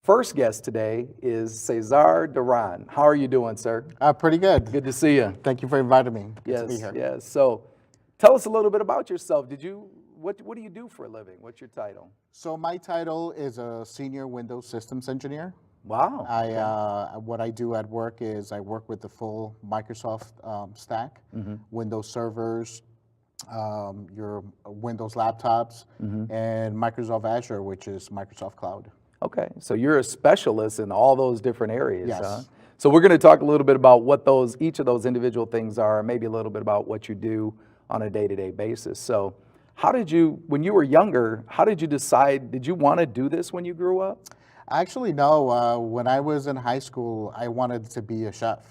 First guest today is Cesar Duran. How are you doing, sir? Pretty good. Good to see you. Thank you for inviting me. Good to be Yes, here. yes. So tell us a little bit about yourself. What do you do for a living? What's your title? So my title is a senior Windows systems engineer. Wow. Okay. What I do at work is I work with the full Microsoft stack, Windows servers, your Windows laptops, and Microsoft Azure, which is Microsoft Cloud. Okay. So you're a specialist in all those different areas, Yes. huh? So we're going to talk a little bit about what each of those individual things are, and maybe a little bit about what you do on a day-to-day basis. So when you were younger, how did you decide, did you want to do this when you grew up? Actually, no. When I was in high school, I wanted to be a chef.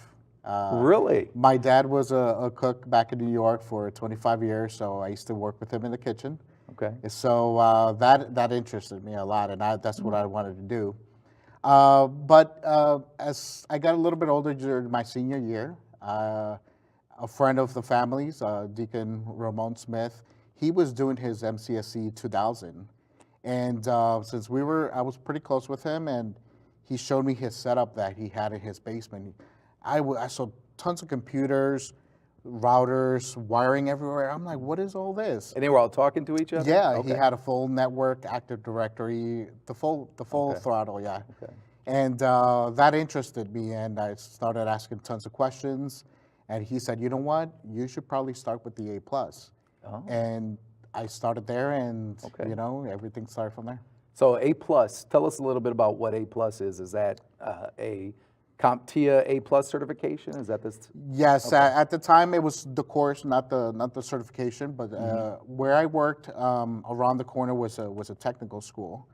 Really? My dad was a cook back in New York for 25 years, so I used to work with him in the kitchen. Okay. So that interested me a lot, and that's what I wanted to do. But as I got a little bit older during my senior year, a friend of the family's, Deacon Ramon Smith, he was doing his MCSE 2000. And since I was pretty close with him, and he showed me his setup that he had in his basement. I saw tons of computers, routers, wiring everywhere. I'm like, what is all this? And they were all talking to each other? Yeah, Okay. he had a full network, Active Directory, the full Okay. throttle, yeah. Okay. And that interested me, and I started asking tons of questions. And he said, you know what? You should probably start with the A+. Oh. And I started there, and Okay. everything started from there. So A+, tell us a little bit about what A+ is. Is that a CompTIA A+ certification? Is that this? Yes, Okay. at the time it was the course, not the certification. But where I worked, around the corner was a technical school,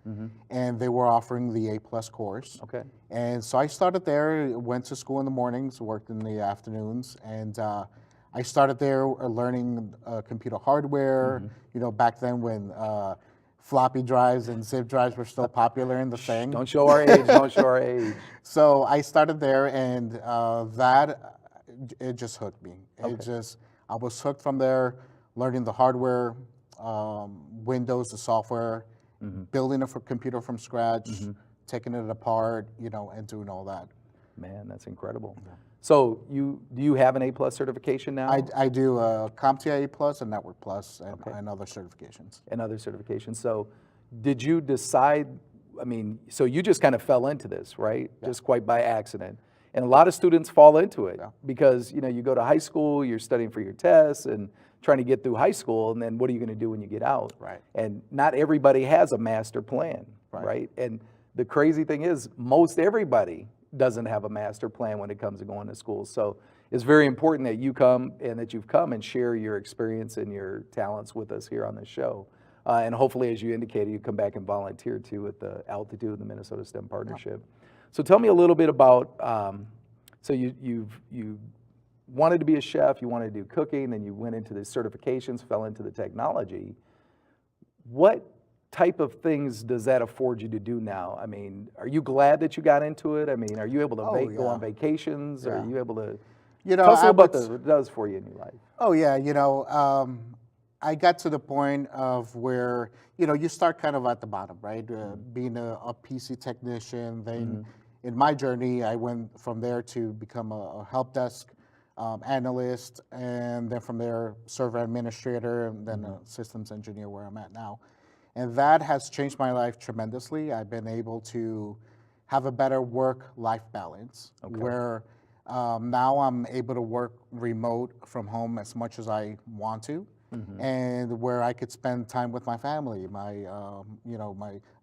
and they were offering the A+ course. Okay. And so I started there. Went to school in the mornings, worked in the afternoons, and I started there learning computer hardware. Back then when floppy drives and zip drives were still popular in the thing. Don't show our age, don't show our age. So I started there, and it just hooked me. Okay. I was hooked from there, learning the hardware, Windows, the software, building a computer from scratch, taking it apart, and doing all that. Man, that's incredible. So do you have an A+ certification now? I do CompTIA A+, and Network Plus, and other certifications. And other certifications. So did you decide, so you just kind of fell into this, right? Yeah. Just quite by accident. And a lot of students fall into it Yeah. because, you go to high school, you're studying for your tests and trying to get through high school, and then what are you going to do when you get out? Right. And not everybody has a master plan, right? And the crazy thing is, most everybody doesn't have a master plan when it comes to going to school. So it's very important that you've come and share your experience and your talents with us here on the show. And hopefully, as you indicated, you come back and volunteer too at the Altitude and the Minnesota STEM Partnership. So tell me a little bit about, so you wanted to be a chef, you wanted to do cooking, then you went into the certifications, fell into the technology. What type of things does that afford you to do now? Are you glad that you got into it? Are you able to go on vacations? Yeah. Are you able to Tell us a little about what it does for you in your life? Oh yeah, I got to the point of where you start kind of at the bottom, right? Being a PC technician. Then in my journey, I went from there to become a help desk analyst, and then from there, server administrator, and then a systems engineer where I'm at now. And that has changed my life tremendously. I've been able to have a better work-life balance, where now I'm able to work remote from home as much as I want to, and where I could spend time with my family. I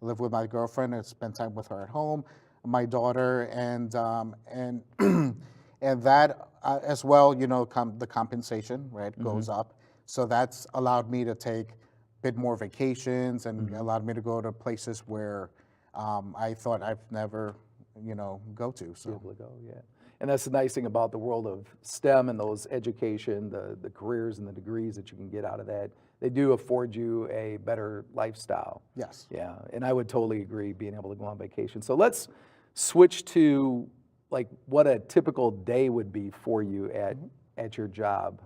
live with my girlfriend and spend time with her at home, my daughter, and and that as well. The compensation goes up, so that's allowed me to take bit more vacations and allowed me to go to places where I thought I'd never, go to. So. Be able to go, yeah. And that's the nice thing about the world of STEM and those education, the careers and the degrees that you can get out of that. They do afford you a better lifestyle. Yes. Yeah, and I would totally agree being able to go on vacation. So let's switch to what a typical day would be for you at your job.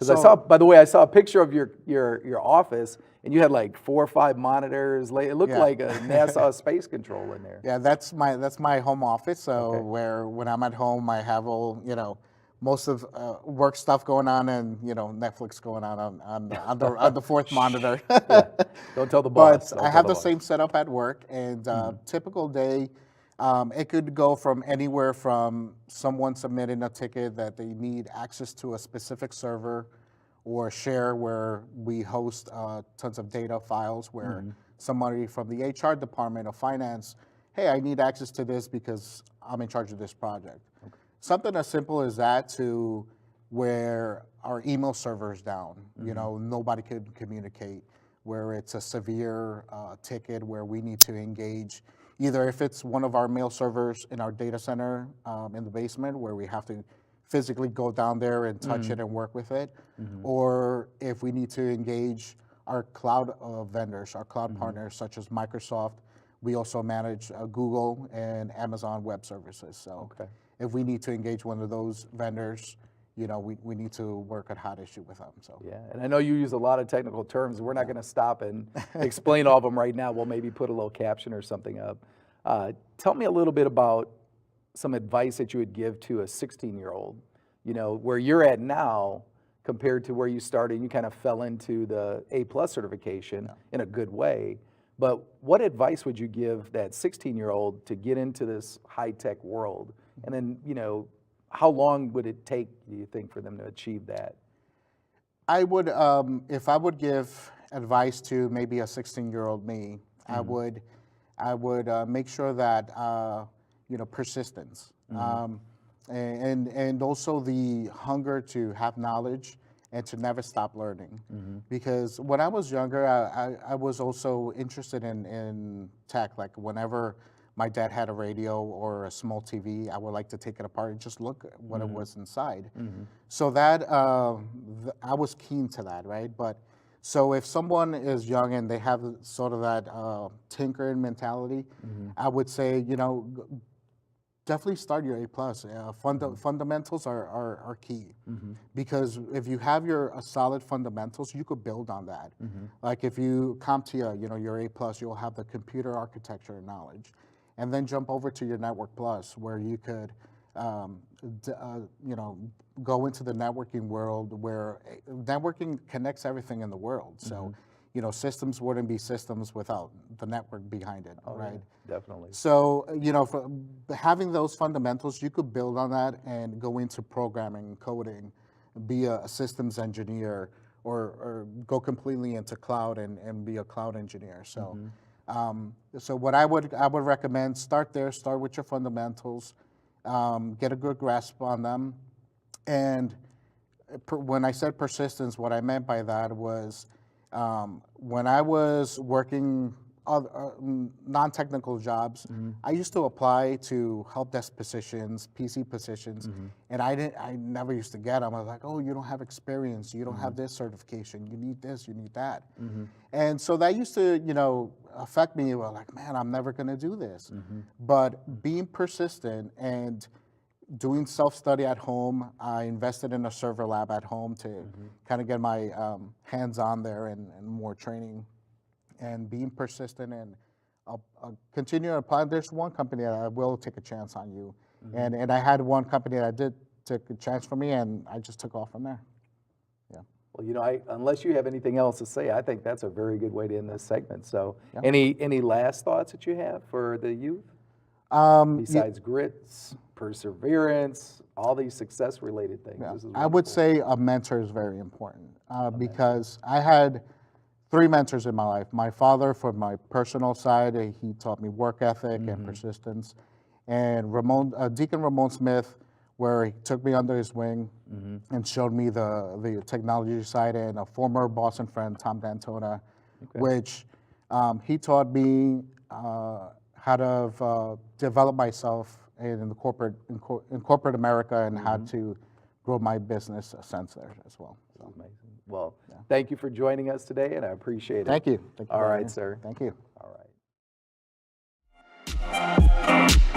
Because I saw, by the way, I saw a picture of your office, and you had like 4 or 5 monitors. It looked Yeah. like a NASA space control in there. Yeah, that's my home office. So where when I'm at home, I have all most of work stuff going on, and Netflix going on the fourth monitor. Yeah. Don't tell the But boss. Don't I tell have the the boss. same setup at work, and typical day, it could go from anywhere from someone submitting a ticket that they need access to a specific server or share where we host tons of data files where somebody from the HR department or finance, hey, I need access to this because I'm in charge of this project. Something as simple as that to where our email server is down, nobody could communicate, where it's a severe ticket where we need to engage, either if it's one of our mail servers in our data center in the basement where we have to physically go down there and touch it and work with it, or if we need to engage our cloud vendors, our cloud partners such as Microsoft. We also manage Google and Amazon Web Services. So if we need to engage one of those vendors, we need to work at hot issue with them. So Yeah, and I know you use a lot of technical terms. We're not going to stop and explain all of them right now. We'll maybe put a little caption or something up. Tell me a little bit about some advice that you would give to a 16-year-old, where you're at now compared to where you started. You kind of fell into the A+ certification in a good way. But what advice would you give that 16-year-old to get into this high-tech world? And then, how long would it take, do you think, for them to achieve that? I would, if I would give advice to maybe a 16-year-old me, I would make sure that persistence, and also the hunger to have knowledge and to never stop learning. Because when I was younger, I was also interested in tech. Like whenever my dad had a radio or a small TV, I would like to take it apart and just look at what it was inside. So that I was keen to that, right? But so if someone is young and they have sort of that tinkering mentality, I would say, definitely start your A+. Fundamentals are key, because if you have your solid fundamentals, you could build on that. Like if you CompTIA, your A+, you'll have the computer architecture knowledge, and then jump over to your Network Plus, where you could, go into the networking world, where networking connects everything in the world. So, systems wouldn't be systems without the network behind it, right? Yeah, definitely. So, for having those fundamentals, you could build on that and go into programming, coding, be a systems engineer, or go completely into cloud and be a cloud engineer. So, so what I would recommend, start there, start with your fundamentals, get a good grasp on them. And when I said persistence, what I meant by that was when I was working non-technical jobs, I used to apply to help desk positions, PC positions, and I never used to get them. I was like, oh, you don't have experience, you don't have this certification, you need this, you need that. And so that used to, affect me. Well, like, man, I'm never gonna do this. But being persistent and doing self-study at home, I invested in a server lab at home to kind of get my hands on there and more training, and being persistent, and I'll continue to apply. There's one company that I will take a chance on you, and I had one company that did take a chance for me, and I just took off from there. Yeah. Well, unless you have anything else to say, I think that's a very good way to end this segment. So, any last thoughts that you have for the youth? Besides grits, perseverance, all these success-related things. Yeah. This is I would say a mentor is very important, because I had 3 mentors in my life. My father, from my personal side, he taught me work ethic and persistence. And Deacon Ramon Smith, where he took me under his wing and showed me the technology side, and a former boss and friend, Tom D'Antona, which he taught me how to develop myself in corporate America, and how to grow my business sense there as well. So. amazing. Well, thank you for joining us today, and I appreciate it. Thank you. All right, sir. Thank you. All right.